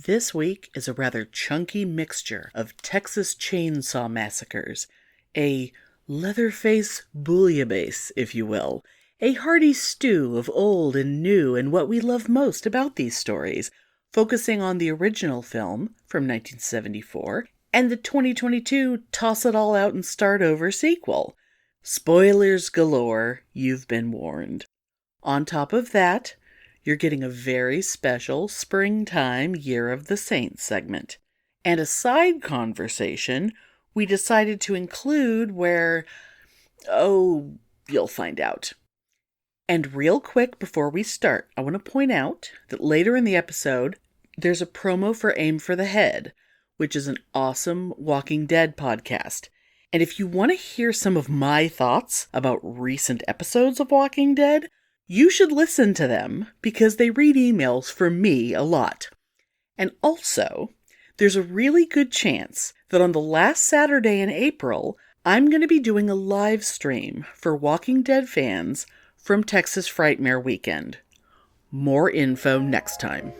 This week is a rather chunky mixture of Texas Chainsaw Massacres, a Leatherface Bouillabaisse, if you will, a hearty stew of old and new and what we love most about these stories, focusing on the original film from 1974 and the 2022 Toss It All Out and Start Over sequel. Spoilers galore, you've been warned. On top of that, you're getting a very special springtime Year of the Saints segment. And a side conversation we decided to include where, you'll find out. And real quick before we start, I want to point out that later in the episode, there's a promo for Aim for the Head, which is an awesome Walking Dead podcast. And if you want to hear some of my thoughts about recent episodes of Walking Dead, you should listen to them because they read emails from me a lot. And also, there's a really good chance that on the last Saturday in April, I'm going to be doing a live stream for Walking Dead fans from Texas Frightmare Weekend. More info next time.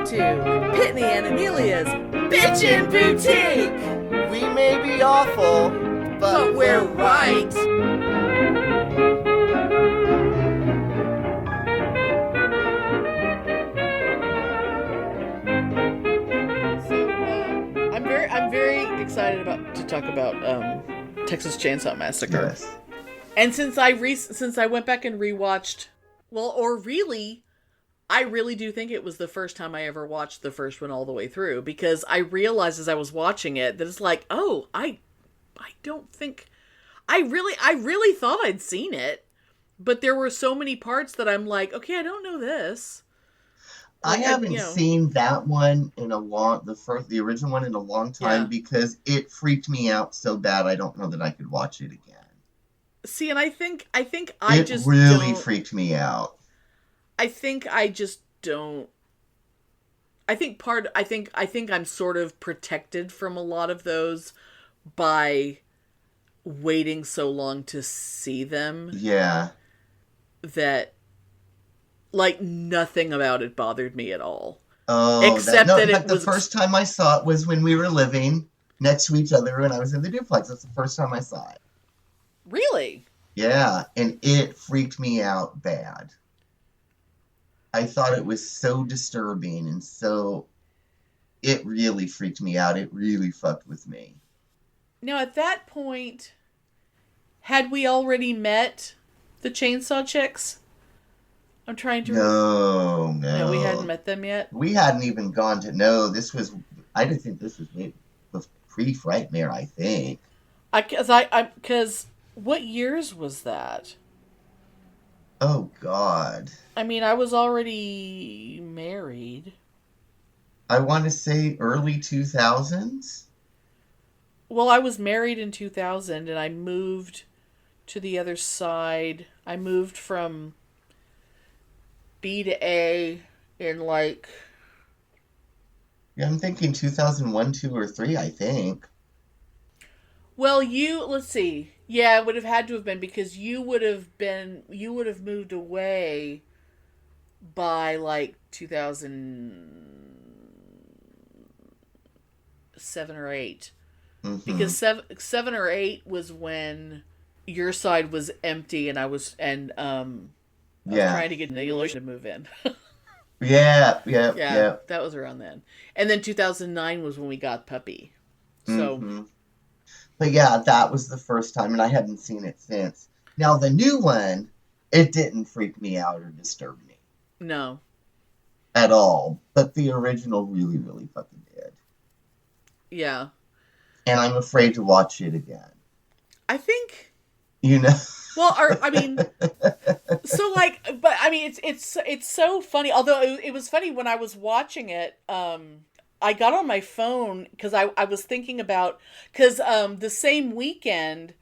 Pitney and Amelia's Bitchin' Boutique! We may be awful, but we're right! I'm very excited to talk about Texas Chainsaw Massacre. Yes. And since I went back and rewatched, I really do think it was the first time I ever watched the first one all the way through, because I realized as I was watching it that it's like, I don't think I really thought I'd seen it, but there were so many parts that I'm like, okay, I don't know this. I haven't seen that one in the original one in a long time because it freaked me out so bad. I don't know that I could watch it again. See, and I think it really freaked me out. I think I just don't. I think I'm sort of protected from a lot of those by waiting so long to see them. Yeah. That, like, nothing about it bothered me at all. Oh, except that the first time I saw it was when we were living next to each other when I was in the duplex. That's the first time I saw it. Really? Yeah, and it freaked me out bad. I thought it was so disturbing, and so it really freaked me out. It really fucked with me. Now, at that point, had we already met the Chainsaw Chicks? I'm trying to... No. We hadn't met them yet? We hadn't even gone to... No, I didn't think this was pre-Frightmare, I think. Because what years was that? Oh, God. I mean, I was already married. I want to say early 2000s? Well, I was married in 2000, and I moved to the other side. I moved from B to A in, like... Yeah, I'm thinking 2001, 2, or 3, I think. Well, let's see. Yeah, it would have had to have been because you would have moved away by like 2007 or 8. Mm-hmm. Because 7 or 8 was when your side was empty and I was trying to get Amelia to move in. Yeah. That was around then. And then 2009 was when we got Puppy. So mm-hmm. But yeah, that was the first time, and I hadn't seen it since. Now, the new one, it didn't freak me out or disturb me. No. At all. But the original really, really fucking did. Yeah. And I'm afraid to watch it again. I think... Well, it's so funny. Although it was funny when I was watching it, I got on my phone because I was thinking about, because the same weekend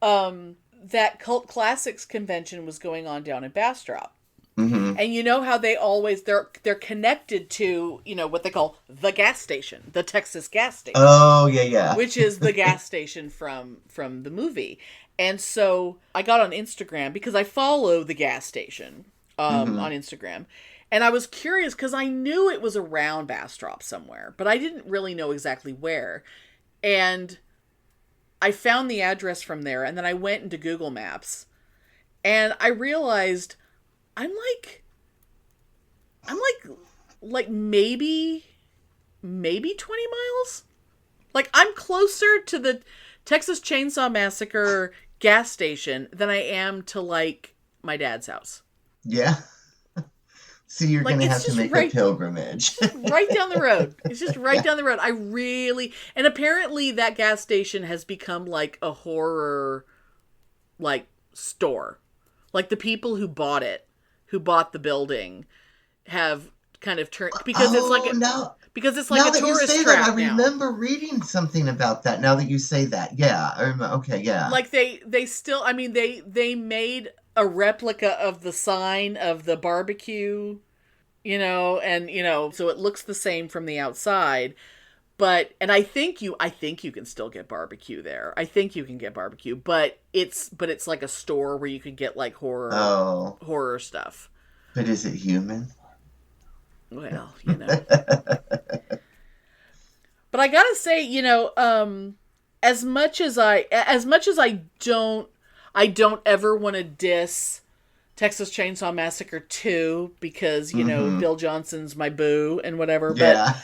that Cult Classics convention was going on down in Bastrop. Mm-hmm. And you know how they always, they're connected to, you know, what they call the gas station, the Texas gas station. Oh, yeah. Which is the gas station from the movie. And so I got on Instagram because I follow the gas station on Instagram. And I was curious because I knew it was around Bastrop somewhere, but I didn't really know exactly where. And I found the address from there, and then I went into Google Maps, and I realized I'm like maybe 20 miles? Like, I'm closer to the Texas Chainsaw Massacre gas station than I am to, like, my dad's house. Yeah. So you're going to have to make a pilgrimage. Right down the road. It's just right down the road. And apparently that gas station has become like a horror, like, store. Like, the people who bought the building, have kind of turned, because it's like because it's like a tourist trap now. I remember reading something about that. Now that you say that, yeah. Okay, yeah. Like they still, I mean, they made a replica of the sign of the barbecue, you know, and, you know, so it looks the same from the outside. But, and I think you can still get barbecue there. I think you can get barbecue, but it's like a store where you can get, like, horror stuff. But is it human? Well, you know. But I gotta say, you know, as much as I don't ever want to diss Texas Chainsaw Massacre 2 because, you know, Bill Johnson's my boo and whatever. Yeah.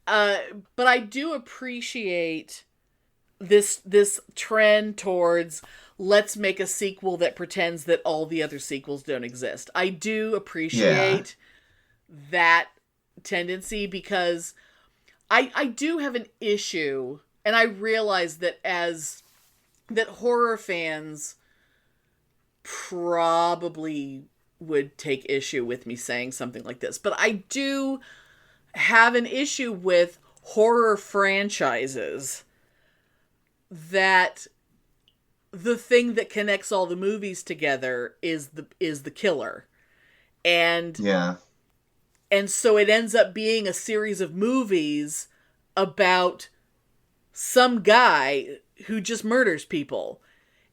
But I do appreciate this trend towards, let's make a sequel that pretends that all the other sequels don't exist. I do appreciate that tendency, because I do have an issue, and I realize that that horror fans probably would take issue with me saying something like this, but I do have an issue with horror franchises that the thing that connects all the movies together is the killer. And so it ends up being a series of movies about some guy who just murders people.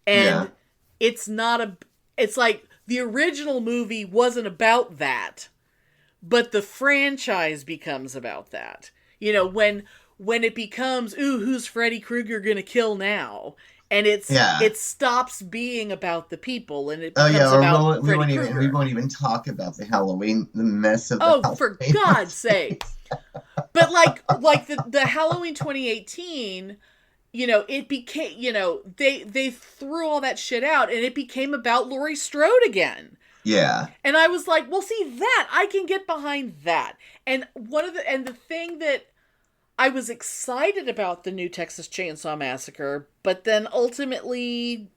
And it's like the original movie wasn't about that, but the franchise becomes about that. You know, when it becomes, ooh, who's Freddy Krueger gonna kill now? And it stops being about the people, and it becomes about Freddy Krueger. We won't even talk about the mess of the Halloween. For God's sake. But like the Halloween 2018, you know, it became, you know, they threw all that shit out, and it became about Laurie Strode again. Yeah. And I was like, well, see, that I can get behind that. And the thing that I was excited about the new Texas Chainsaw Massacre, but then ultimately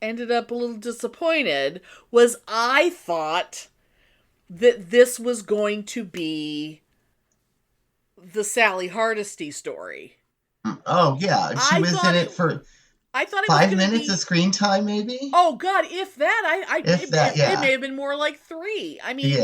ended up a little disappointed, was I thought that this was going to be the Sally Hardesty story. Oh, yeah. She was in it for I thought it 5 minutes of screen time, maybe? Oh, God, if that. It may have been more like 3. I mean,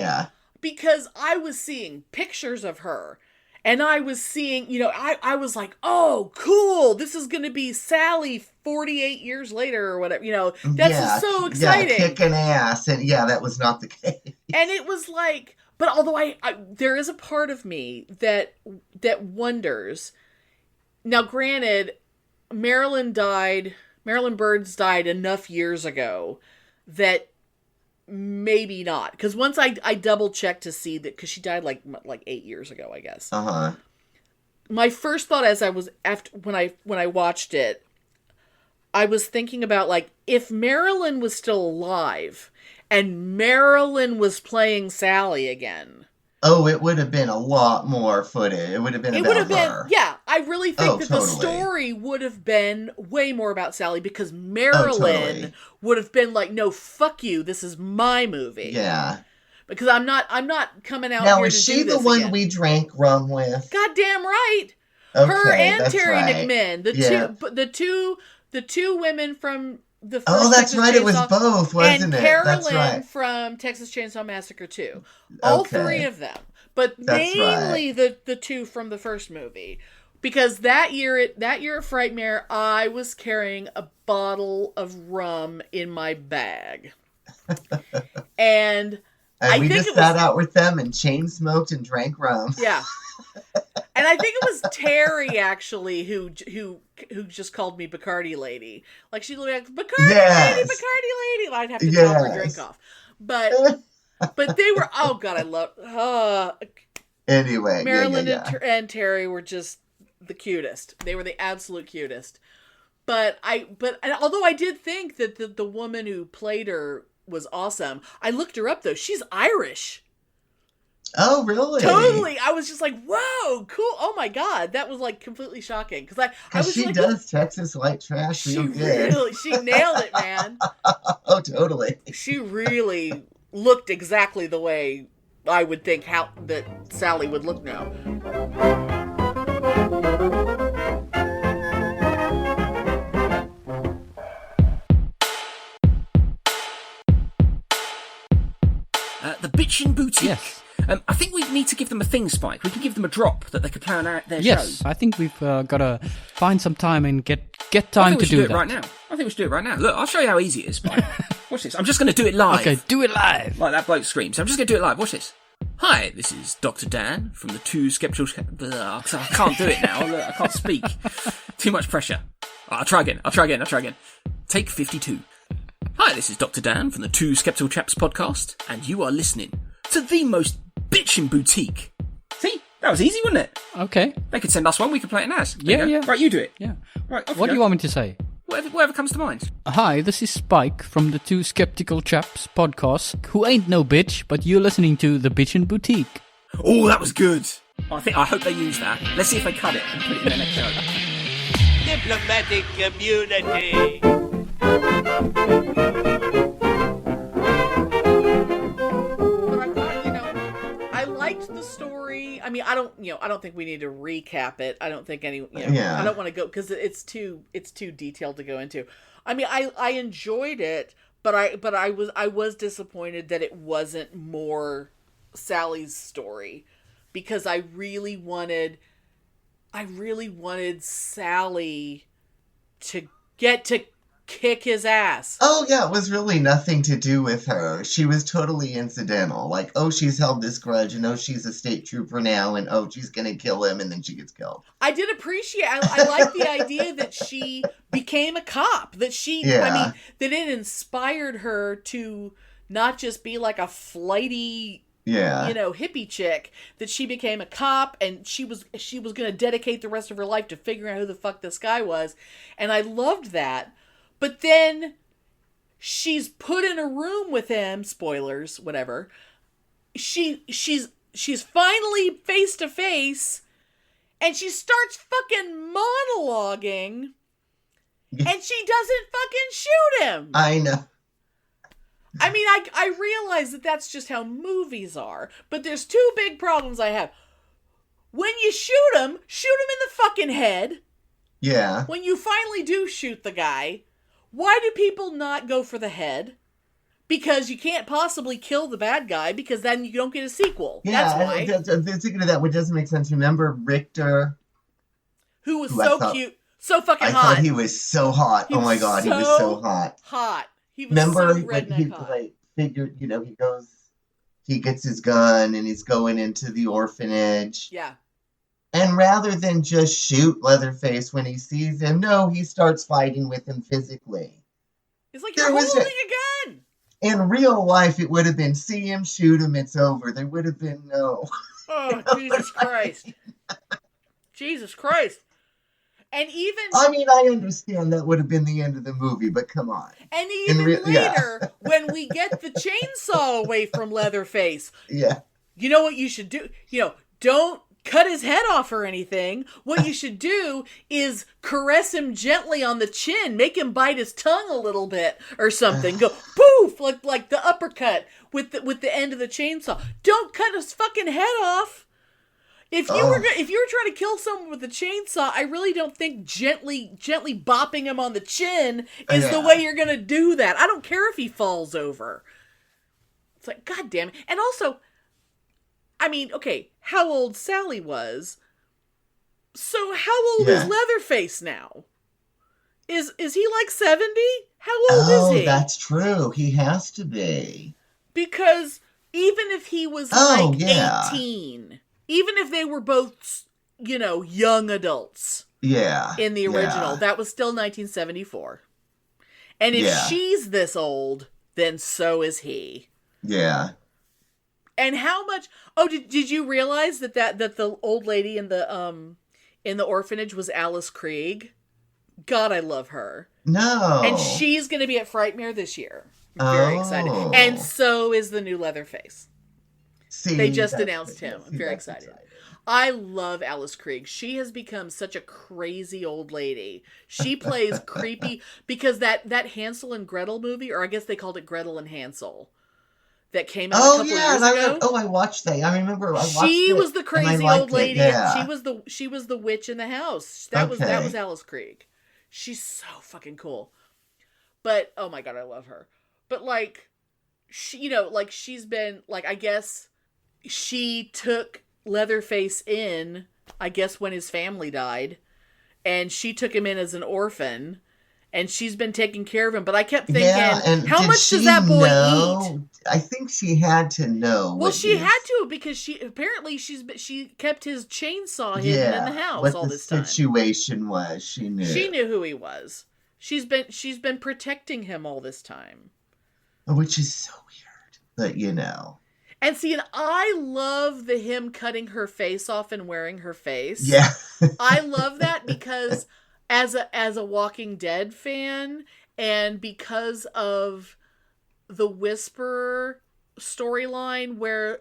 because I was seeing pictures of her. And I was seeing, you know, I was like, oh, cool. This is going to be Sally 48 years later or whatever. You know, that's so exciting. Yeah, kicking ass. And that was not the case. And it was like, but although there is a part of me that wonders. Now, granted, Marilyn Burns died enough years ago that maybe not, because once I double checked to see that, because she died like 8 years ago, I guess. My first thought when I watched it, I was thinking about, like, if Marilyn was still alive and Marilyn was playing Sally again. Oh, it would have been a lot more footage. It would have been about her. Yeah, I really think that the story would have been way more about Sally, because Marilyn would have been like, no, fuck you, this is my movie. Yeah. Because I'm not coming out now, here to do this again. Now, is she the one we drank rum with? Goddamn right. Okay, her and that's Terry right. McMinn, the two women from the first Oh, that's Texas right. Chainsaw, It was both, wasn't it? And Carolyn from Texas Chainsaw Massacre 2. All three of them. But mainly the two from the first movie. Because that year at Frightmare, I was carrying a bottle of rum in my bag. And we just sat out with them and chain smoked and drank rum. Yeah. And I think it was Terry, actually, who just called me Bacardi Lady. Like, she'd be like, Bacardi Lady! I'd have to top her drink off. But they were, oh God, I love, anyway, Marilyn and Terry were just the cutest. They were the absolute cutest. But although I did think that the woman who played her was awesome, I looked her up, though. She's Irish. Oh, really? Totally. I was just like, whoa, cool. Oh my God. That was like completely shocking. Because she does Texas white trash real good. She nailed it, man. Oh, totally. She really looked exactly the way I would think that Sally would look now. The Bitchin' Boutique. Yes. I think we need to give them a thing, Spike. We can give them a drop that they could play on their show. Yes, I think we've got to find some time and get time to do that. Right now. I think we should do it right now. Look, I'll show you how easy it is, Spike. Watch this. I'm just going to do it live. Okay, do it live. Like that bloke screams. I'm just going to do it live. Watch this. Hi, this is Dr. Dan from the Two Skeptical... I can't do it now. Look, I can't speak. Too much pressure. I'll try again. Take 52. Hi, this is Dr. Dan from the Two Skeptical Chaps podcast, and you are listening to the most bitchin' boutique. See? That was easy, wasn't it? Okay. They could send us one, we could play it as. Yeah. Right, you do it. Yeah. Right, what do you want me to say? Whatever comes to mind. Hi, this is Spike from the Two Skeptical Chaps podcast, who ain't no bitch, but you're listening to the Bitchin' Boutique. Oh, that was good. I hope they use that. Let's see if they cut it and put it in their next show. Diplomatic community. I liked the story. I mean, I don't think we need to recap it. I don't think I don't want to go because it's too detailed to go into. I mean, I enjoyed it, but I was disappointed that it wasn't more Sally's story, because I really wanted Sally to get to kick his ass. Oh, yeah, it was really nothing to do with her. She was totally incidental. Like, oh, she's held this grudge, and oh, she's a state trooper now, and oh, she's gonna kill him, and then she gets killed. I did appreciate, I like the idea that she became a cop, that that it inspired her to not just be like a flighty, hippie chick, that she became a cop, and she was going to dedicate the rest of her life to figuring out who the fuck this guy was. And I loved that. But then she's put in a room with him, spoilers, whatever. She's finally face to face, and she starts fucking monologuing, and she doesn't fucking shoot him. I know. I mean, I realize that that's just how movies are, but there's two big problems I have. When you shoot him in the fucking head. Yeah. When you finally do shoot the guy, why do people not go for the head? Because you can't possibly kill the bad guy, because then you don't get a sequel. Yeah, that's why. I'm thinking of that, which doesn't make sense. Remember Richter? Who was so cute, so fucking hot. I thought he was so hot. Oh my God, he was so hot. Hot. He was Remember so when he figured, he gets his gun and he's going into the orphanage. Yeah. And rather than just shoot Leatherface when he sees him, no, he starts fighting with him physically. It's like you're holding a gun. In real life, it would have been, see him, shoot him, it's over. There would have been no. Oh, Jesus Christ. Jesus Christ. And even... I mean, I understand that would have been the end of the movie, but come on. And even later, when we get the chainsaw away from Leatherface, you know what you should do? Don't cut his head off or anything. What you should do is caress him gently on the chin, make him bite his tongue a little bit or something. Go poof, like the uppercut with the end of the chainsaw. Don't cut his fucking head off. If you were trying to kill someone with a chainsaw, I really don't think gently bopping him on the chin is the way you're gonna do that. I don't care if he falls over. It's like, God damn it. And also, I mean, okay, how old Sally was. So how old is Leatherface now? Is he like 70? How old is he? Oh, that's true. He has to be. Because even if he was 18, even if they were both, young adults. Yeah. In the original, that was still 1974. And if she's this old, then so is he. Yeah. And how much? Oh, did you realize that the old lady in the orphanage was Alice Krieg? God, I love her. No. And she's going to be at Frightmare this year. I'm very excited. And so is the new Leatherface. They just announced him. I'm very excited. I love Alice Krieg. She has become such a crazy old lady. She plays creepy because that Hansel and Gretel movie, or I guess they called it Gretel and Hansel, that came out a couple years ago. I watched that. I remember. She was the crazy old lady. She was the witch in the house. That was Alice Krieg. She's so fucking cool. But oh my God, I love her. But like, she's been like, I guess she took Leatherface in, I guess when his family died, and she took him in as an orphan, and she's been taking care of him. But I kept thinking, how much does that boy eat? I think she had to know. Well, she had to, because she kept his chainsaw hidden in the house all this time. What the situation was, she knew. She knew who he was. She's been protecting him all this time. Which is so weird, but And see, and I love him cutting her face off and wearing her face. Yeah. I love that because as a Walking Dead fan, and because of the Whisperer storyline where,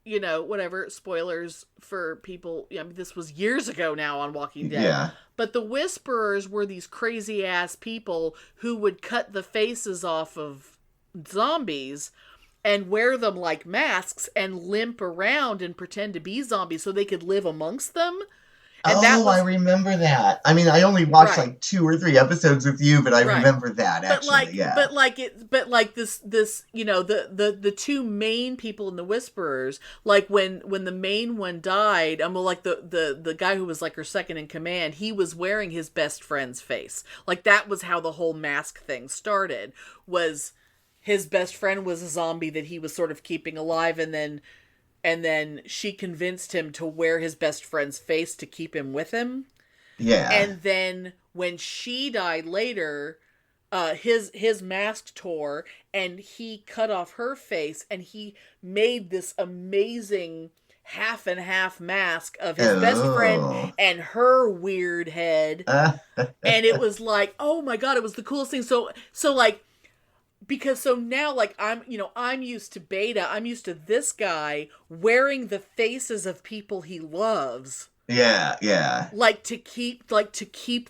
whatever, spoilers for people, this was years ago now on Walking Dead. Yeah. But the Whisperers were these crazy ass people who would cut the faces off of zombies and wear them like masks and limp around and pretend to be zombies so they could live amongst them. And I remember that. I mean, I only watched like 2 or 3 episodes with you, but I remember that actually. The 2 main people in the Whisperers, like when the main one died, the guy who was like her second in command, he was wearing his best friend's face. Like that was how the whole mask thing started. Was his best friend was a zombie that he was sort of keeping alive, and then she convinced him to wear his best friend's face to keep him with him. Yeah. And then when she died later, his mask tore and he cut off her face and he made this amazing half and half mask of his best friend and her weird head. And it was like, oh my God, it was the coolest thing. So like, because so now, like, I'm used to Beta. I'm used to this guy wearing the faces of people he loves. Yeah, yeah. Like to keep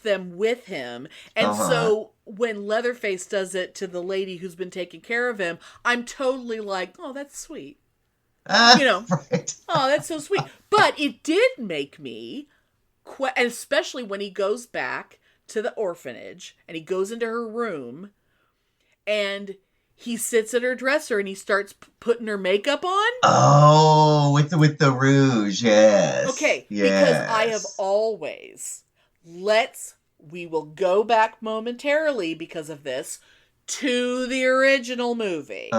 them with him. And so when Leatherface does it to the lady who's been taking care of him, I'm totally like, oh, that's sweet. Right. Oh, that's so sweet. But it did make me, and especially when he goes back to the orphanage and he goes into her room. And he sits at her dresser and he starts putting her makeup on. Oh, with the rouge, yes. Okay, yes. Because I have always, we will go back momentarily because of this, to the original movie.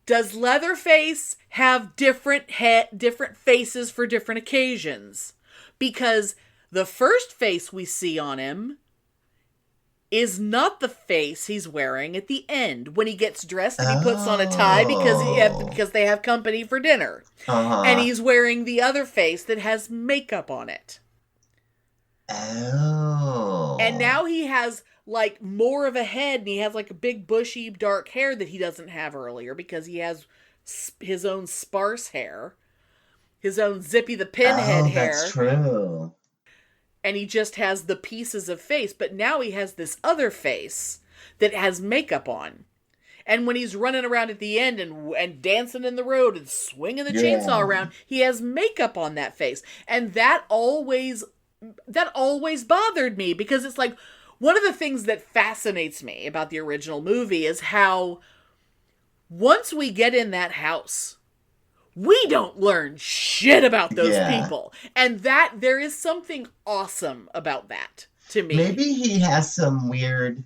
Does Leatherface have different faces for different occasions? Because the first face we see on him is not the face he's wearing at the end when he gets dressed and he puts on a tie because they have company for dinner. And he's wearing the other face that has makeup on it. Oh. And now he has like more of a head and he has like a big bushy dark hair that he doesn't have earlier because he has his own sparse hair. His own Zippy the Pinhead hair. That's true. And he just has the pieces of face, but now he has this other face that has makeup on. And when he's running around at the end and dancing in the road and swinging the chainsaw around, he has makeup on that face. And that always bothered me, because it's like, one of the things that fascinates me about the original movie is how once we get in that house, we don't learn shit about those people. And that there is something awesome about that to me. Maybe he has some weird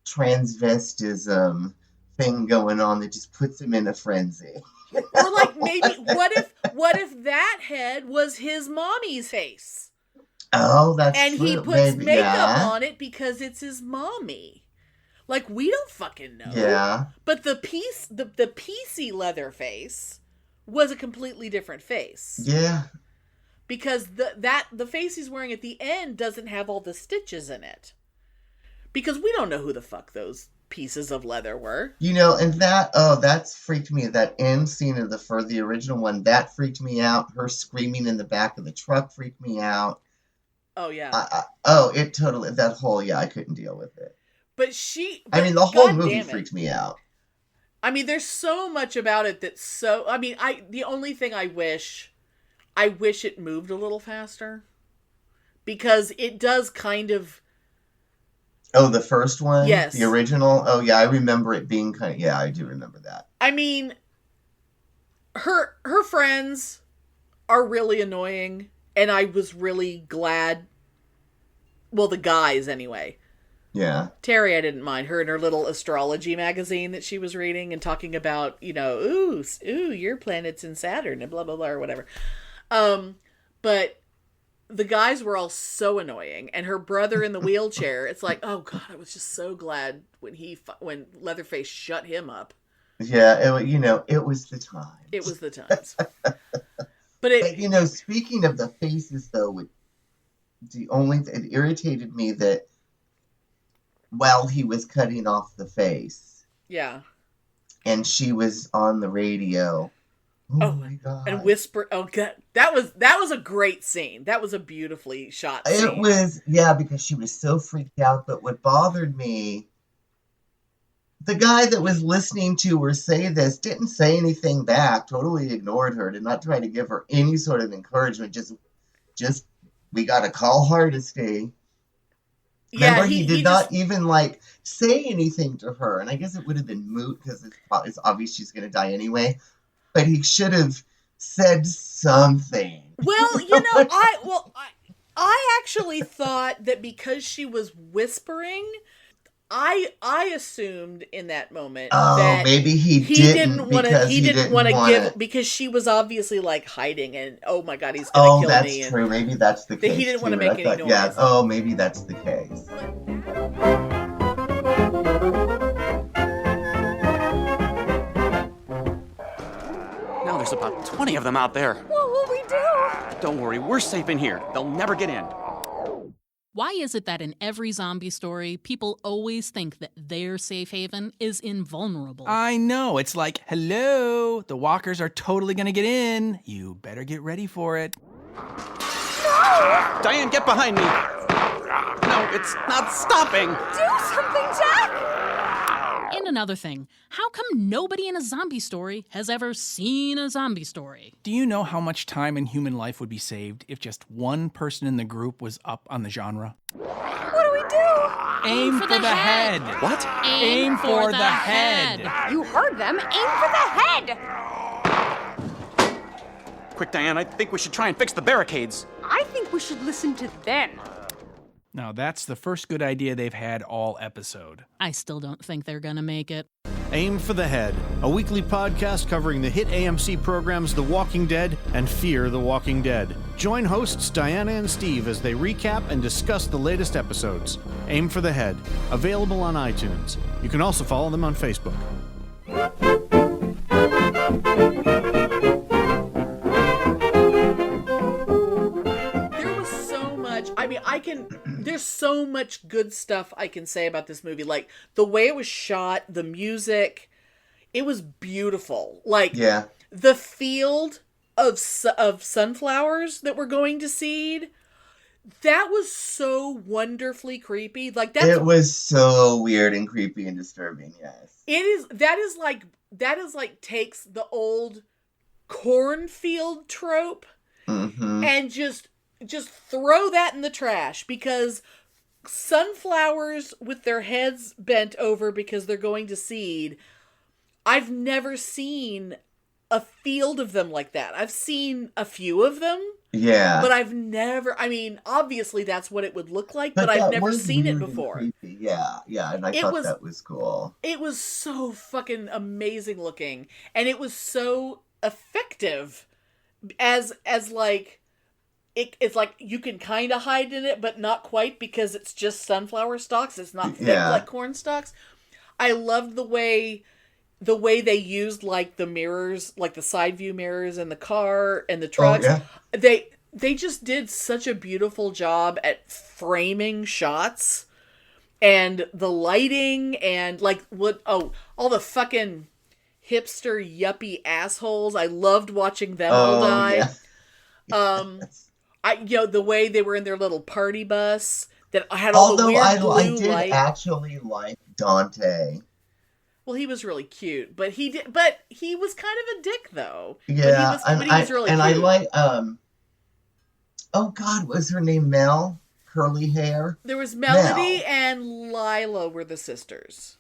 transvestism thing going on that just puts him in a frenzy. Or like, maybe what if that head was his mommy's face? Oh, that's and true. He puts makeup on it because it's his mommy. Like, we don't fucking know. Yeah. But the PC Leatherface was a completely different face. Yeah. Because the face he's wearing at the end doesn't have all the stitches in it. Because we don't know who the fuck those pieces of leather were. You know, and that's freaked me. That end scene of the original one, that freaked me out. Her screaming in the back of the truck freaked me out. Oh, yeah. It totally, that whole, I couldn't deal with it. But the whole movie freaked me out. I mean, there's so much about it that's so, the only thing I wish it moved a little faster. Because it does kind of. Oh, the first one? Yes. The original? Oh, yeah, I remember it being kind of, I do remember that. I mean, her friends are really annoying. And I was really glad. Well, the guys, anyway. Yeah. Terry, I didn't mind. Her and her little astrology magazine that she was reading and talking about, ooh, your planet's in Saturn and blah, blah, blah, or whatever. But the guys were all so annoying. And her brother in the wheelchair, it's like, oh, God, I was just so glad when Leatherface shut him up. Yeah, it was the time. It was the times. But speaking of the faces, though, it irritated me that while he was cutting off the face, and she was on the radio, oh my God, and whisper, oh God, that was a great scene. That was a beautifully shot scene. It was, because she was so freaked out. But what bothered me, the guy that was listening to her say this didn't say anything back, totally ignored her, did not try to give her any sort of encouragement, just we got to call Hardesty. Remember, he did not even, say anything to her, and I guess it would have been moot, because it's obvious she's going to die anyway, but he should have said something. Well, I actually thought that because she was whispering, I assumed in that moment that maybe he didn't want to give, because she was obviously hiding, and oh my God, he's going to kill me. Oh, that's true. Maybe that's the case. He didn't want to make any noise. Yeah. Maybe that's the case. Now there's about 20 of them out there. What will we do? Don't worry, we're safe in here. They'll never get in. Why is it that in every zombie story, people always think that their safe haven is invulnerable? I know. It's like, hello, the walkers are totally gonna get in. You better get ready for it. No! Diane, get behind me. No, it's not stopping. Do something, Jack! And another thing, how come nobody in a zombie story has ever seen a zombie story? Do you know how much time in human life would be saved if just one person in the group was up on the genre? What do we do? Aim for the head. What? Aim for the head. You heard them. Aim for the head. Quick, Diane, I think we should try and fix the barricades. I think we should listen to them. Now, that's the first good idea they've had all episode. I still don't think they're gonna make it. Aim for the Head, a weekly podcast covering the hit AMC programs The Walking Dead and Fear the Walking Dead. Join hosts Diana and Steve as they recap and discuss the latest episodes. Aim for the Head, available on iTunes. You can also follow them on Facebook. There's so much good stuff I can say about this movie. Like, the way it was shot, the music, it was beautiful. The field of sunflowers that were going to seed, That was so wonderfully creepy. Like it was so weird and creepy and disturbing. Yes, it is. That is like takes the old cornfield trope and just throw that in the trash, because sunflowers with their heads bent over because they're going to seed. I've never seen a field of them like that. I've seen a few of them. Yeah. But I've never, I mean, obviously that's what it would look like, but I've never seen it before. Yeah, and I thought that was cool. It was so fucking amazing looking, and it was so effective as like, it's like you can kind of hide in it, but not quite, because it's just sunflower stalks. It's not thick like corn stalks. I loved the way they used like the mirrors, like the side view mirrors in the car and the trucks. Oh, yeah. They just did such a beautiful job at framing shots and the lighting and like all the fucking hipster yuppie assholes. I loved watching them all die. Yeah. The way they were in their little party bus that had all the weird blue light. I did actually like Dante. Well, he was really cute, but he was kind of a dick, though. Yeah, but he was really cute. And I like, oh God, what was her name? Mel? Curly hair? There was Melody and Lila were the sisters.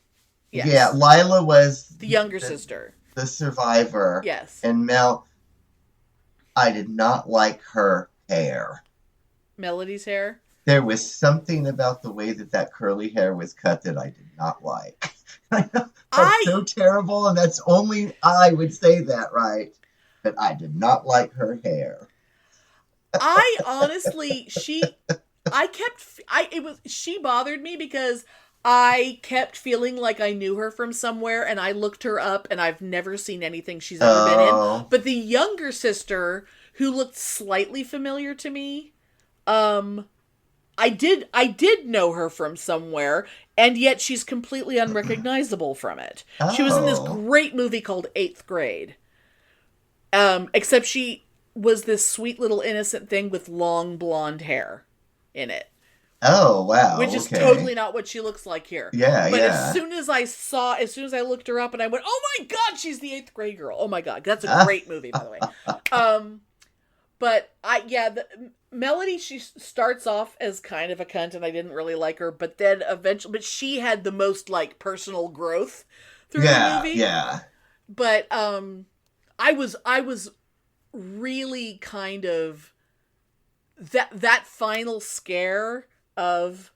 Yes. Yeah, Lila was the younger sister. The survivor. Yes. And Mel, I did not like her hair. Melody's hair? There was something about the way that curly hair was cut that I did not like. That's so terrible, and that's only I would say that, right? But I did not like her hair. I honestly, she bothered me because I kept feeling like I knew her from somewhere, and I looked her up, and I've never seen anything she's ever been in. But the younger sister, who looked slightly familiar to me, I did know her from somewhere, and yet she's completely unrecognizable from it. She was in this great movie called 8th Grade. Except she was this sweet little innocent thing with long blonde hair in it. Oh, wow. Which is totally not what she looks like here. Yeah, but as soon as I looked her up and I went, oh my God, she's the 8th Grade girl. Oh my God. That's a great movie, by the way. But Melody, she starts off as kind of a cunt, and I didn't really like her, but then eventually, but she had the most like personal growth through the movie. Yeah. But I was really kind of that final scare of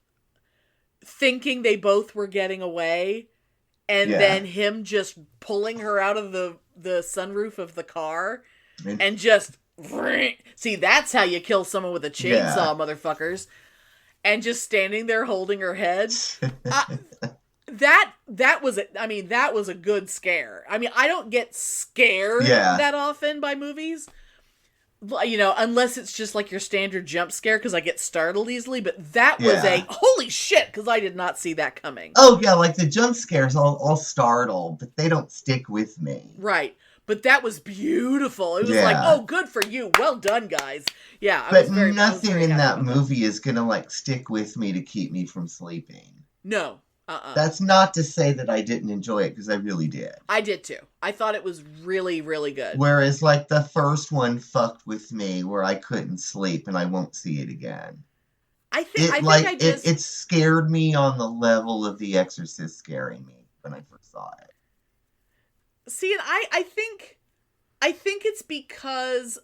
thinking they both were getting away, and then him just pulling her out of the sunroof of the car and just. See, that's how you kill someone with a chainsaw, motherfuckers. And just standing there holding her head. That was a good scare. I mean, I don't get scared that often by movies. You know, unless it's just like your standard jump scare, because I get startled easily. But that was a holy shit, because I did not see that coming. Oh, yeah, like the jump scares, I'll startle, but they don't stick with me. Right. But that was beautiful. It was like, oh, good for you. Well done, guys. Yeah. But nothing in that movie is going to, like, stick with me to keep me from sleeping. No. That's not to say that I didn't enjoy it, because I really did. I did, too. I thought it was really, really good. Whereas, like, the first one fucked with me where I couldn't sleep, and I won't see it again. It scared me on the level of The Exorcist scaring me when I first saw it. See, and I think it's because,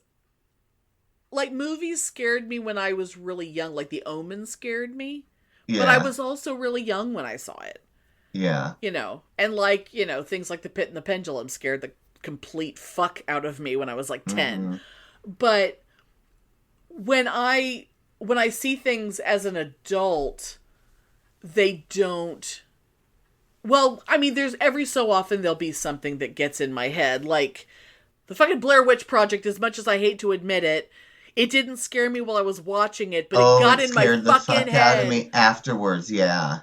like, movies scared me when I was really young. Like, The Omen scared me. Yeah. But I was also really young when I saw it. Yeah. You know, and, like, you know, things like The Pit and the Pendulum scared the complete fuck out of me when I was, like, 10. Mm-hmm. But when I see things as an adult, they don't... Well, I mean, there's every so often there'll be something that gets in my head. Like, the fucking Blair Witch Project, as much as I hate to admit it, it didn't scare me while I was watching it, but it got in my fucking head. It scared the fuck out of me afterwards, yeah.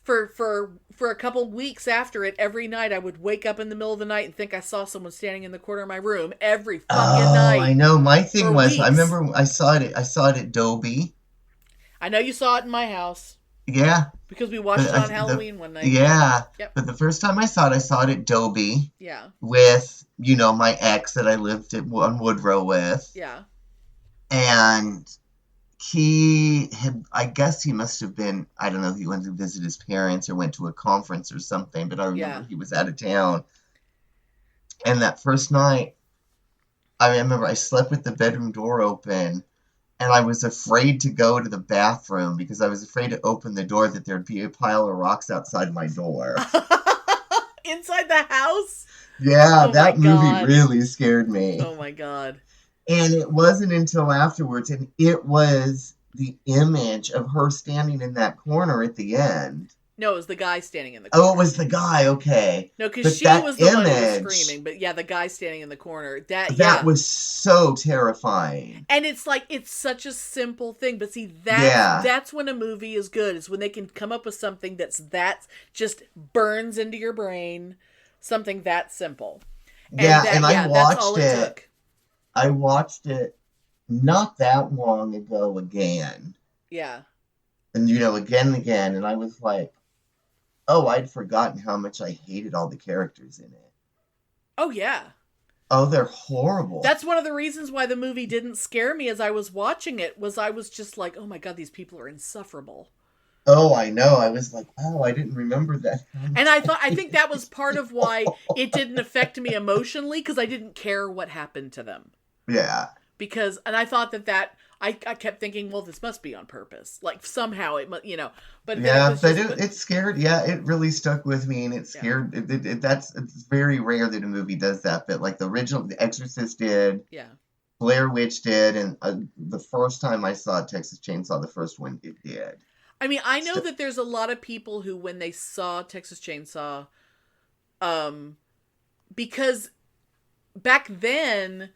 For a couple weeks after it, every night I would wake up in the middle of the night and think I saw someone standing in the corner of my room every fucking night. I know. My thing was, weeks. I remember I saw it at Dobie. I know you saw it in my house. Yeah. Because we watched it on Halloween one night. Yeah. Yep. But the first time I saw it at Dobie. Yeah. With, my ex that I lived on Woodrow with. Yeah. And I guess he must have been, I don't know if he went to visit his parents or went to a conference or something, but I remember he was out of town. And that first night, I remember I slept with the bedroom door open, and I was afraid to go to the bathroom because I was afraid to open the door that there'd be a pile of rocks outside my door. Inside the house? Yeah, that movie really scared me. Oh my God. And it wasn't until afterwards, and it was the image of her standing in that corner at the end. No, it was the guy standing in the corner. Oh, it was the guy, okay. No, because she was the one who was screaming, but yeah, the guy standing in the corner. That was so terrifying. And it's like, it's such a simple thing, but see, that's when a movie is good, is when they can come up with something that just burns into your brain, something that simple. And I watched it. I watched it not that long ago again. Yeah. And, again and again. And I was like, oh, I'd forgotten how much I hated all the characters in it. Oh, yeah. Oh, they're horrible. That's one of the reasons why the movie didn't scare me as I was watching it, was I was just like, oh my God, these people are insufferable. Oh, I know. I was like, oh, I didn't remember that. And I think that was part of why it didn't affect me emotionally, because I didn't care what happened to them. Yeah. And I thought that I kept thinking, well, this must be on purpose. Like, somehow it must, but yeah, it scared. Yeah, it really stuck with me, and it scared. It's very rare that a movie does that, but like the original, The Exorcist did. Yeah. Blair Witch did, and the first time I saw Texas Chainsaw, the first one, it did. I mean, I know that there's a lot of people who, when they saw Texas Chainsaw, because back then,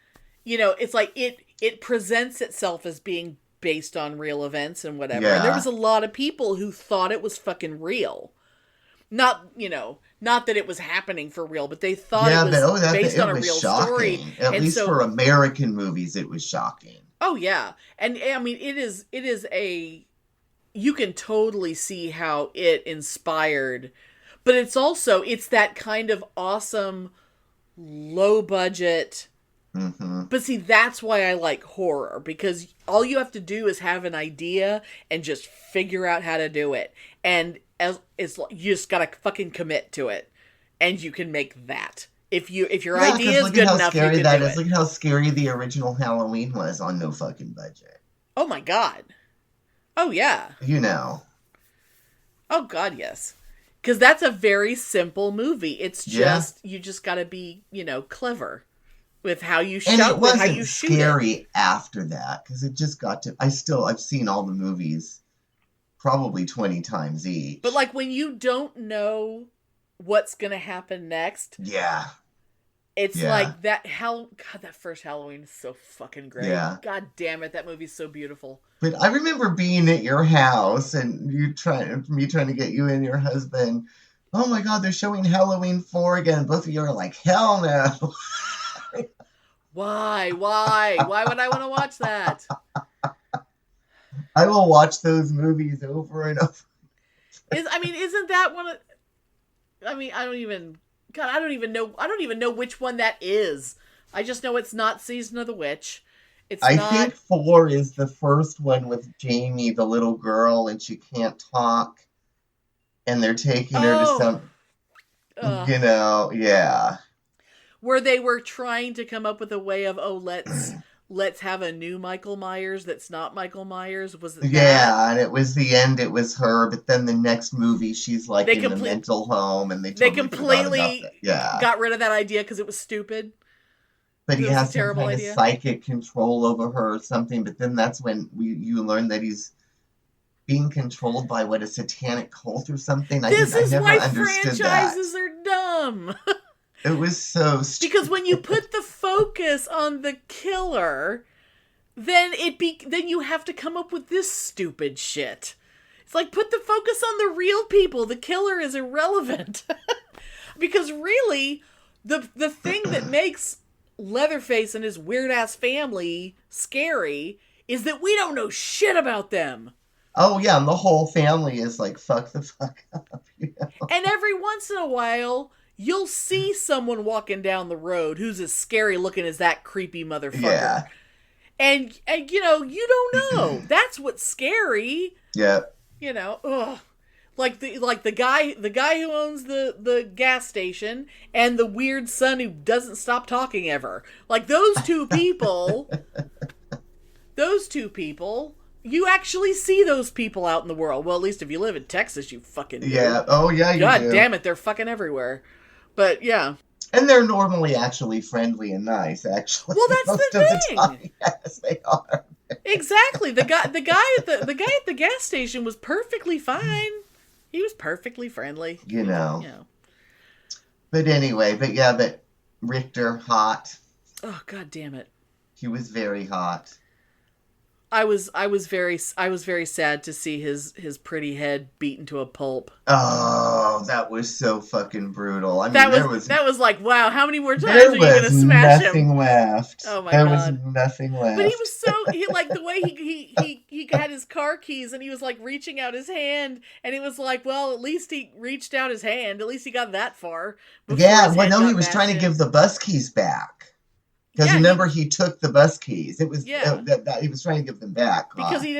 it's like it presents itself as being based on real events and whatever. Yeah. And there was a lot of people who thought it was fucking real. Not that it was happening for real, but they thought it was based on a real story. At least for American movies, it was shocking. Oh, yeah. And I mean, it is you can totally see how it inspired, but it's that kind of awesome, low budget. Mm-hmm. But see, that's why I like horror, because all you have to do is have an idea and just figure out how to do it. And you just gotta fucking commit to it, and you can make that. If your idea is good enough, you can do it. Look how scary the original Halloween was on no fucking budget. Oh my God. Oh yeah. Oh God, yes. Because that's a very simple movie. It's just you just gotta be clever with how you shoot. And it wasn't scary after that, because it just got to. I've seen all the movies probably 20 times each. But like when you don't know what's gonna happen next, it's like that. God, that first Halloween is so fucking great. Yeah. God damn it, that movie's so beautiful. But I remember being at your house and me trying to get you and your husband. Oh my God, they're showing Halloween 4 again. Both of you are like, hell no. Why? Why would I want to watch that? I will watch those movies over and over. Isn't that one of... I don't even know which one that is. I just know it's not Season of the Witch. I think 4 is the first one with Jamie, the little girl, and she can't talk. And they're taking her to some... Where they were trying to come up with a way of, let's have a new Michael Myers that's not Michael Myers. Was it that? Yeah, and it was the end, it was her, but then the next movie she's like in the mental home, and they completely got rid of that idea because it was stupid. But he has some kind of psychic control over her or something, but then that's when you learn that he's being controlled by a satanic cult or something. This is why franchises are dumb. It was so stupid. Because when you put the focus on the killer, then you have to come up with this stupid shit. It's like, put the focus on the real people. The killer is irrelevant. Because really, the thing that makes Leatherface and his weird-ass family scary is that we don't know shit about them. Oh, yeah, and the whole family is like, fuck the fuck up, you know? And every once in a while, you'll see someone walking down the road who's as scary looking as that creepy motherfucker. Yeah. And you know, you don't know. That's what's scary. Yeah. You know, ugh. Like the guy who owns the gas station and the weird son who doesn't stop talking ever. Like those two people, you actually see those people out in the world. Well, at least if you live in Texas, you fucking do. Yeah. Oh yeah, you God do. damn it, they're fucking everywhere. But yeah. And they're normally actually friendly and nice, actually. Well, that's the thing. Time. Yes, they are. Exactly. The guy at the gas station was perfectly fine. He was perfectly friendly. You know. But anyway, but Richter, hot. Oh, God damn it. He was very hot. I was very sad to see his pretty head beaten to a pulp. Oh, that was so fucking brutal. I mean, that was like, wow, how many more times are you gonna smash him? There was nothing left. Oh my God. God. There was nothing left. But he was like the way he had his car keys and he was like reaching out his hand and it was like, well, at least he reached out his hand. At least he got that far. Yeah, well, no, he was trying to give the bus keys back. Because remember, he took the bus keys. It was that he was trying to give them back because he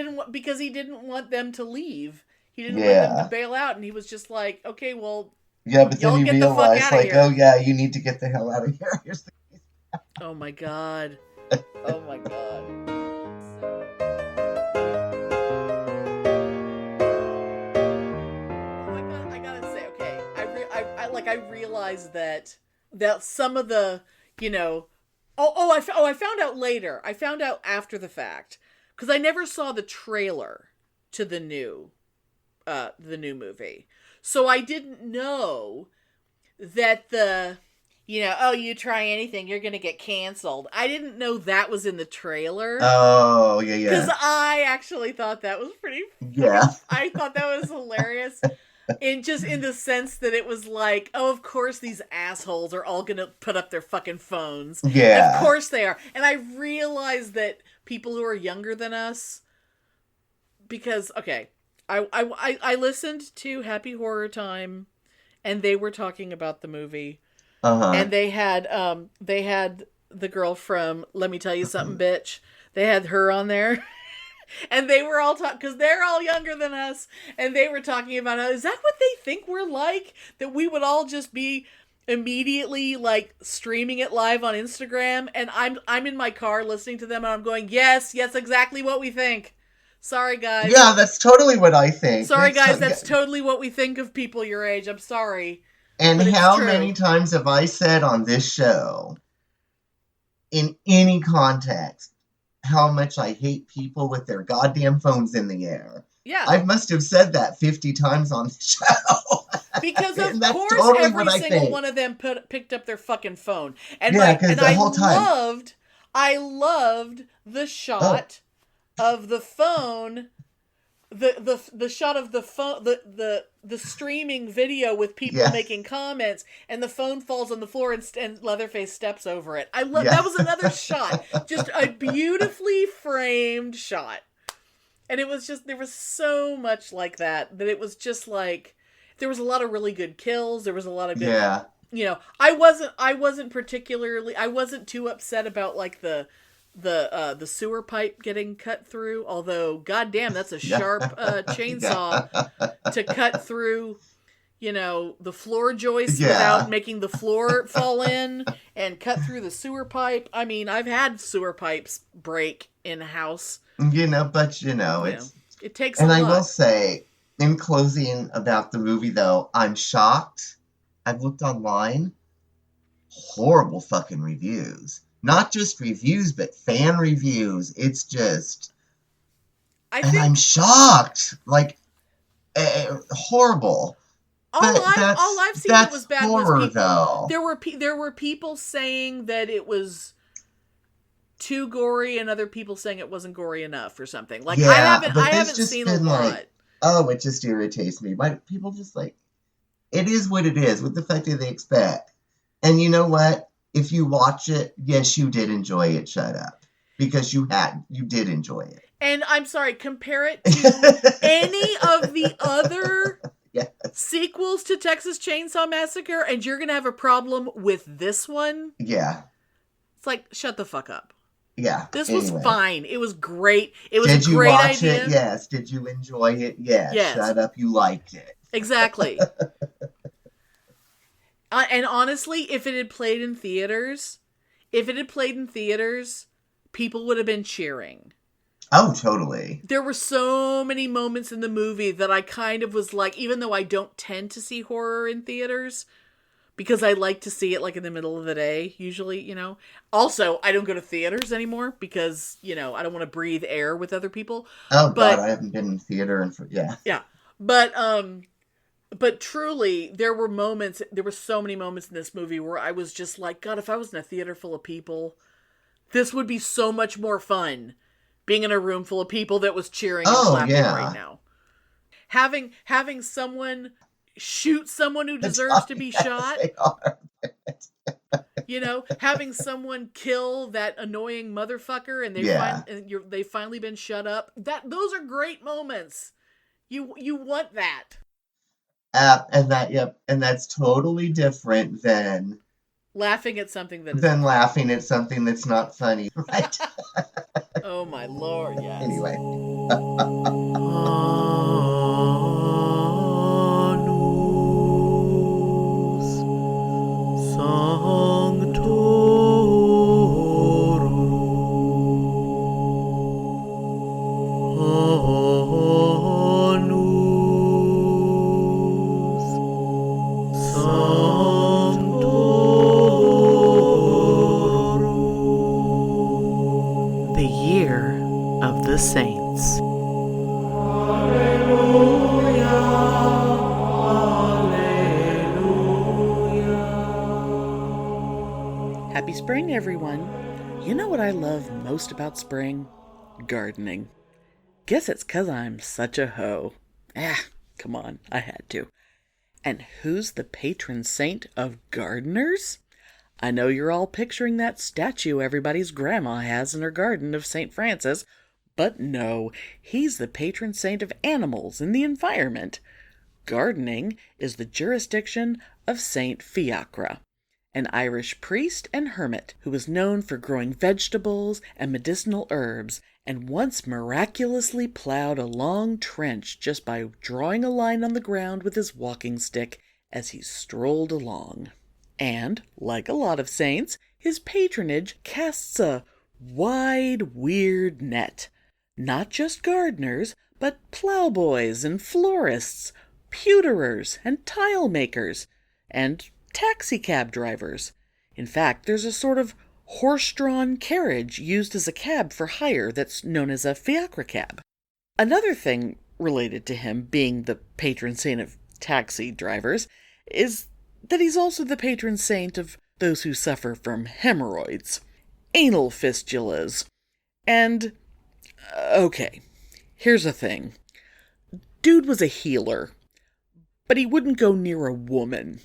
didn't want them to leave. He didn't want them to bail out, and he was just like, okay, well, but then he realized, like, oh yeah, you need to get the hell out of here. Here's the keys. Oh my God! Oh my God! Oh my God! I gotta say, okay, I realized that some of the, you know. I found out later. I found out after the fact because I never saw the trailer to the new movie, so I didn't know that you try anything, you're gonna get canceled. I didn't know that was in the trailer. Oh yeah. Because I actually thought that was pretty. Yeah. I thought that was hilarious. In the sense that it was like, oh, of course these assholes are all gonna put up their fucking phones. Yeah. Of course they are. And I realized that people who are younger than us, because, okay, I listened to Happy Horror Time, and they were talking about the movie. Uh-huh. And they had the girl from Let Me Tell You Something, Bitch. They had her on there. And they were all talking, because they're all younger than us, and they were talking about how, is that what they think we're like? That we would all just be immediately, like, streaming it live on Instagram? And I'm in my car listening to them, and I'm going, yes, exactly what we think. Sorry, guys. Yeah, that's totally what I think. Sorry, guys, that's totally what we think of people your age. I'm sorry. And how many times have I said on this show, in any context, how much I hate people with their goddamn phones in the air. Yeah. I must have said that 50 times on the show. Because of course totally every single one of them picked up their fucking phone. And whole time. I loved the shot of the phone, the shot of the phone, the streaming video with people making comments, and the phone falls on the floor and Leatherface steps over it. That was another shot, just a beautifully framed shot, and it was just, there was so much like that it was just like, there was a lot of really good kills. There was a lot of good, you know. I wasn't too upset about like the sewer pipe getting cut through, although goddamn, that's a sharp chainsaw to cut through, you know, the floor joist without making the floor fall in, and cut through the sewer pipe. I mean, I've had sewer pipes break in a house. You know, but you know, it takes a lot. And I will say, in closing about the movie though, I'm shocked. I've looked online, horrible fucking reviews. Not just reviews, but fan reviews. It's just... I'm shocked. Like, horrible. All I've seen that was bad horror, was people, though. There were people saying that it was too gory, and other people saying it wasn't gory enough or something. Like, I haven't seen a lot. Like, oh, it just irritates me. Why people just like... It is what it is, with the fact that they expect. And you know what? If you watch it, yes, you did enjoy it. Shut up. Because you did enjoy it. And I'm sorry, compare it to any of the other sequels to Texas Chainsaw Massacre, and you're going to have a problem with this one? Yeah. It's like, shut the fuck up. Yeah. This was fine. It was great. It was a great idea. Did you watch it? Yes. Did you enjoy it? Yes. Shut up. You liked it. Exactly. And honestly, if it had played in theaters, people would have been cheering. Oh, totally. There were so many moments in the movie that I kind of was like, even though I don't tend to see horror in theaters, because I like to see it like in the middle of the day, usually, you know. Also, I don't go to theaters anymore because, you know, I don't want to breathe air with other people. Oh, God, I haven't been in theater Yeah. But truly, there were so many moments in this movie where I was just like, God, if I was in a theater full of people, this would be so much more fun. Being in a room full of people that was cheering and clapping right now. Having someone shoot someone who deserves to be shot. You know, having someone kill that annoying motherfucker and they've finally been shut up. Those are great moments. You want that. And that's totally different than laughing at something that's not funny, right? Oh my Lord, yes. Anyway. Saints. Happy spring, everyone. You know what I love most about spring? Gardening. Guess it's 'cause I'm such a hoe. Come on, I had to. And who's the patron saint of gardeners? I know you're all picturing that statue everybody's grandma has in her garden of St. Francis, but no, he's the patron saint of animals and the environment. Gardening is the jurisdiction of Saint Fiacre, an Irish priest and hermit who was known for growing vegetables and medicinal herbs, and once miraculously plowed a long trench just by drawing a line on the ground with his walking stick as he strolled along. And, like a lot of saints, his patronage casts a wide, weird net. Not just gardeners, but plowboys and florists, pewterers and tile makers, and taxicab drivers. In fact, there's a sort of horse-drawn carriage used as a cab for hire that's known as a fiacre cab. Another thing related to him being the patron saint of taxi drivers is that he's also the patron saint of those who suffer from hemorrhoids, anal fistulas, and okay, here's the thing. Dude was a healer, but he wouldn't go near a woman.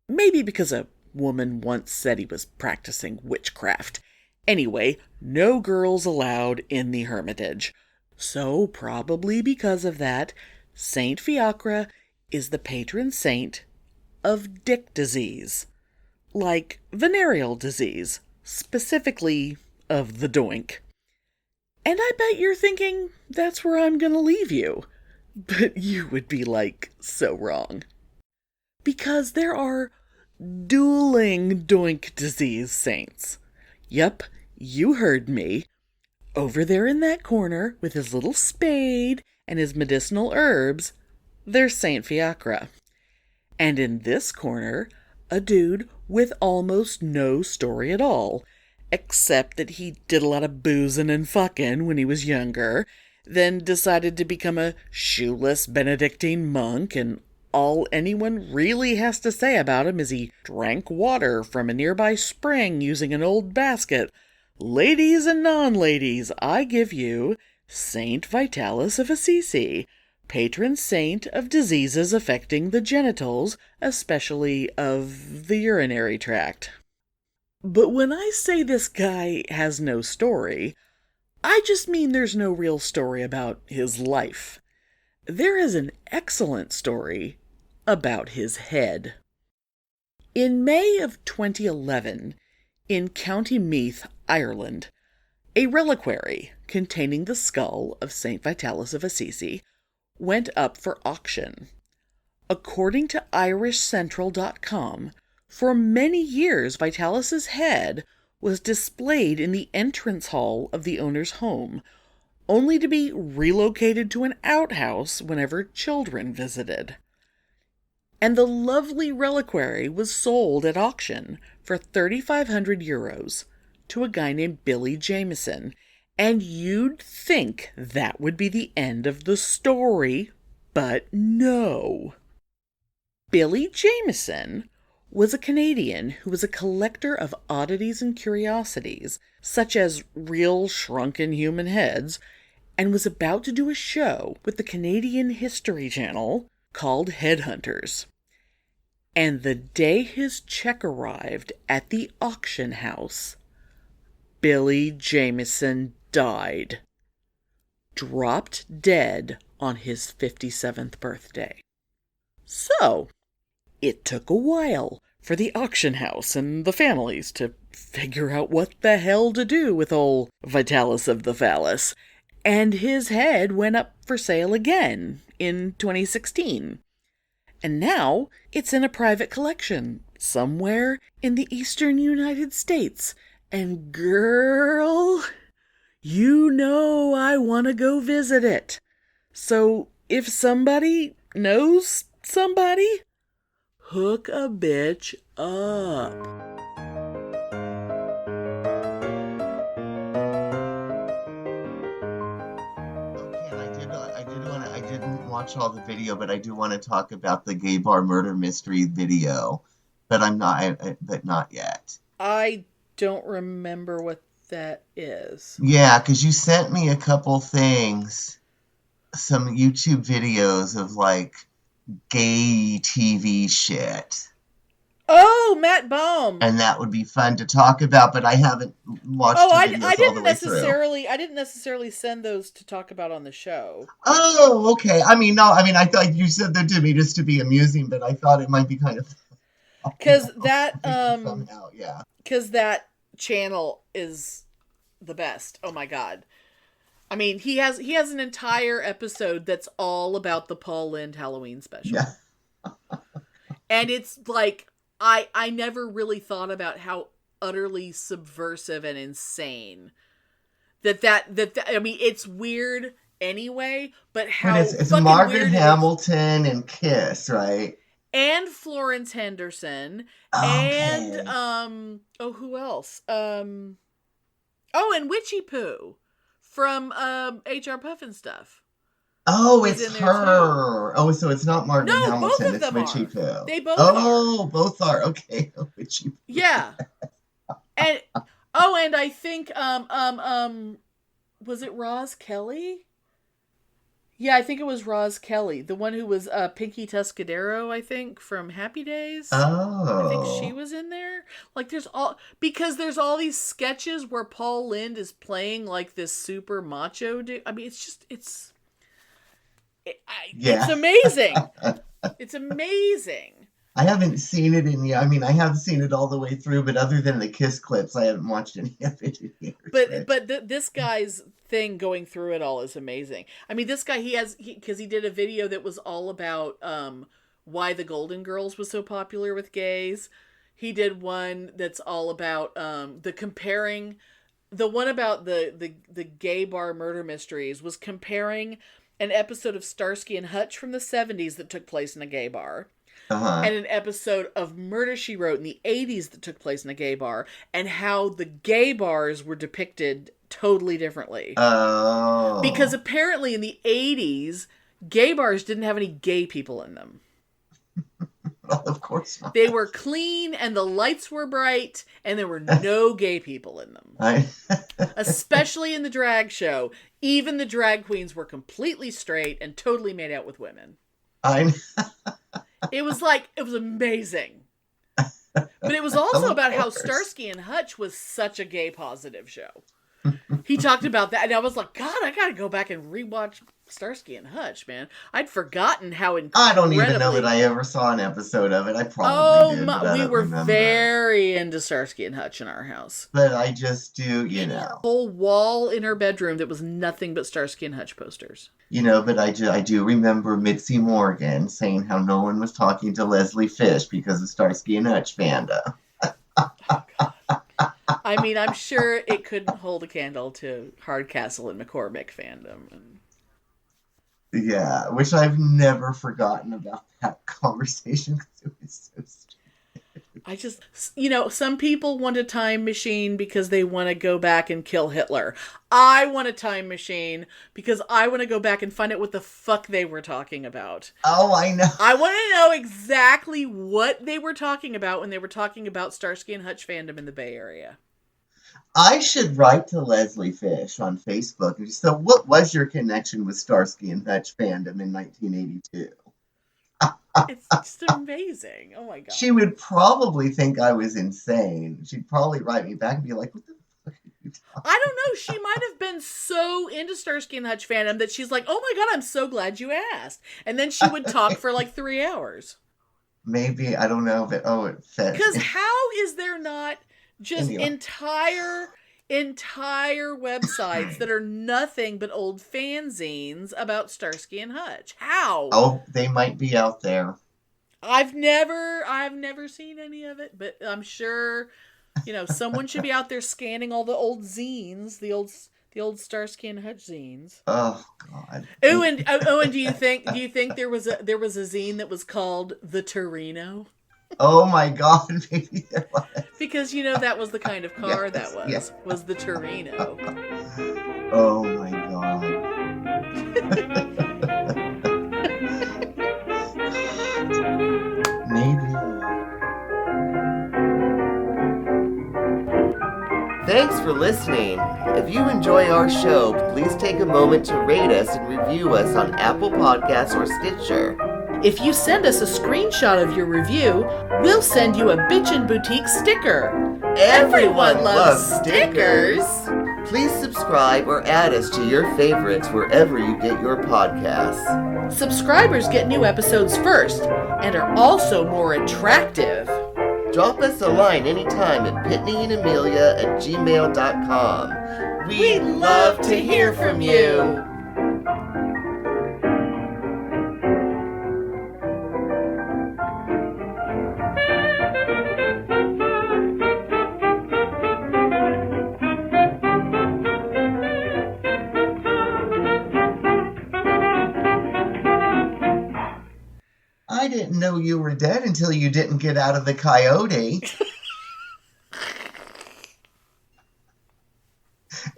Maybe because a woman once said he was practicing witchcraft. Anyway, no girls allowed in the hermitage. So, probably because of that, Saint Fiacre is the patron saint of dick disease. Like venereal disease, specifically of the doink. And I bet you're thinking that's where I'm gonna leave you. But you would be so wrong. Because there are dueling doink disease saints. Yep, you heard me. Over there in that corner, with his little spade and his medicinal herbs, there's Saint Fiacre. And in this corner, a dude with almost no story at all. Except that he did a lot of boozing and fucking when he was younger, then decided to become a shoeless Benedictine monk, and all anyone really has to say about him is he drank water from a nearby spring using an old basket. Ladies and non-ladies, I give you Saint Vitalis of Assisi, patron saint of diseases affecting the genitals, especially of the urinary tract. But when I say this guy has no story, I just mean there's no real story about his life. There is an excellent story about his head. In May of 2011, in County Meath, Ireland, a reliquary containing the skull of St. Vitalis of Assisi went up for auction. According to IrishCentral.com, for many years Vitalis's head was displayed in the entrance hall of the owner's home, only to be relocated to an outhouse whenever children visited. And the lovely reliquary was sold at auction for 3,500 euros to a guy named Billy Jameson, and you'd think that would be the end of the story, but no. Billy Jameson was a Canadian who was a collector of oddities and curiosities, such as real shrunken human heads, and was about to do a show with the Canadian History Channel called Headhunters. And the day his check arrived at the auction house, Billy Jameson died. Dropped dead on his 57th birthday. So, it took a while for the auction house and the families to figure out what the hell to do with old Vitalis of the Phallus, and his head went up for sale again in 2016. And now it's in a private collection somewhere in the eastern United States. And girl, you know I want to go visit it. So if somebody knows somebody, hook a bitch up. Watch all the video, but I do want to talk about the gay bar murder mystery video, but not yet. I don't remember what that is. Yeah, because you sent me a couple things, some YouTube videos of like gay TV shit. Oh, Matt Baum. And that would be fun to talk about, but I haven't watched the videos all the way through. I didn't necessarily send those to talk about on the show. Oh, okay. I thought you said that to me just to be amusing, but I thought it might be kind of because that yeah. Because that channel is the best. Oh my god. I mean, he has an entire episode that's all about the Paul Lynde Halloween special. Yeah. And it's like I never really thought about how utterly subversive and insane that I mean, it's weird anyway, but how it's Margaret Hamilton and Kiss, right? And Florence Henderson, okay. And who else? And Witchy Poo from HR Puffin Stuff. Oh, it's her. Oh, so it's not Margaret Hamilton. Both of it's them Witchy are. Poo. They both are. Oh, both are. Okay. Witchy Poo. Yeah. And I think was it Roz Kelly? Yeah, I think it was Roz Kelly, the one who was Pinky Tuscadero, I think, from Happy Days. Oh. I think she was in there. Like, there's all these sketches where Paul Lynde is playing like this super macho dude. I mean, it's amazing. It's amazing. I haven't seen it I have seen it all the way through, but other than the Kiss clips, I haven't watched any of it in years. But this guy's thing going through it all is amazing. I mean, this guy, because he did a video that was all about why the Golden Girls was so popular with gays. He did one that's all about the one about the gay bar murder mysteries was comparing an episode of Starsky and Hutch from the 70s that took place in a gay bar. And an episode of Murder, She Wrote in the 80s that took place in a gay bar, and how the gay bars were depicted totally differently. Oh. Because apparently in the 80s, gay bars didn't have any gay people in them. Well, of course not. They were clean, and the lights were bright, and there were no gay people in them. Especially in the drag show. Even the drag queens were completely straight and totally made out with women. It was amazing. But it was also about how Starsky and Hutch was such a gay positive show. He talked about that, and I was like, God, I gotta go back and rewatch Starsky and Hutch, man. I'd forgotten how incredibly... I don't even know that I ever saw an episode of it. I probably did, but I don't remember. Very into Starsky and Hutch in our house. But I just do, you know. A whole wall in her bedroom that was nothing but Starsky and Hutch posters. You know, but I do remember Mitzi Morgan saying how no one was talking to Leslie Fish because of Starsky and Hutch fandom. I mean, I'm sure it couldn't hold a candle to Hardcastle and McCormick fandom. Yeah, which I've never forgotten about that conversation because it was so stupid. I just, you know, some people want a time machine because they want to go back and kill Hitler. I want a time machine because I want to go back and find out what the fuck they were talking about. Oh, I know. I want to know exactly what they were talking about when they were talking about Starsky and Hutch fandom in the Bay Area. I should write to Leslie Fish on Facebook. So what was your connection with Starsky and Hutch fandom in 1982? It's just amazing. Oh my God. She would probably think I was insane. She'd probably write me back and be like, what the fuck are you talking I don't know. She might have been so into Starsky and Hutch fandom that she's like, oh my God, I'm so glad you asked. And then she would talk for like 3 hours. Maybe, I don't know, but it fits. Because how is there not just entire websites that are nothing but old fanzines about Starsky and Hutch? How? Oh, they might be out there. I've never seen any of it, but I'm sure, you know, someone should be out there scanning all the old zines, the old Starsky and Hutch zines. Oh God. And do you think there was a zine that was called the Torino? Oh my God, maybe there was. Because, you know, that was the kind of car was the Torino. Oh my God. Maybe. Thanks for listening. If you enjoy our show, please take a moment to rate us and review us on Apple Podcasts or Stitcher. If you send us a screenshot of your review, we'll send you a Bitchin' Boutique sticker. Everyone loves stickers! Please subscribe or add us to your favorites wherever you get your podcasts. Subscribers get new episodes first and are also more attractive. Drop us a line anytime at PitneyAndAmelia@gmail.com. We'd love to hear from you. I didn't know you were dead until you didn't get out of the coyote.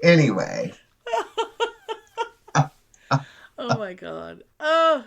Anyway. Oh my God. Oh.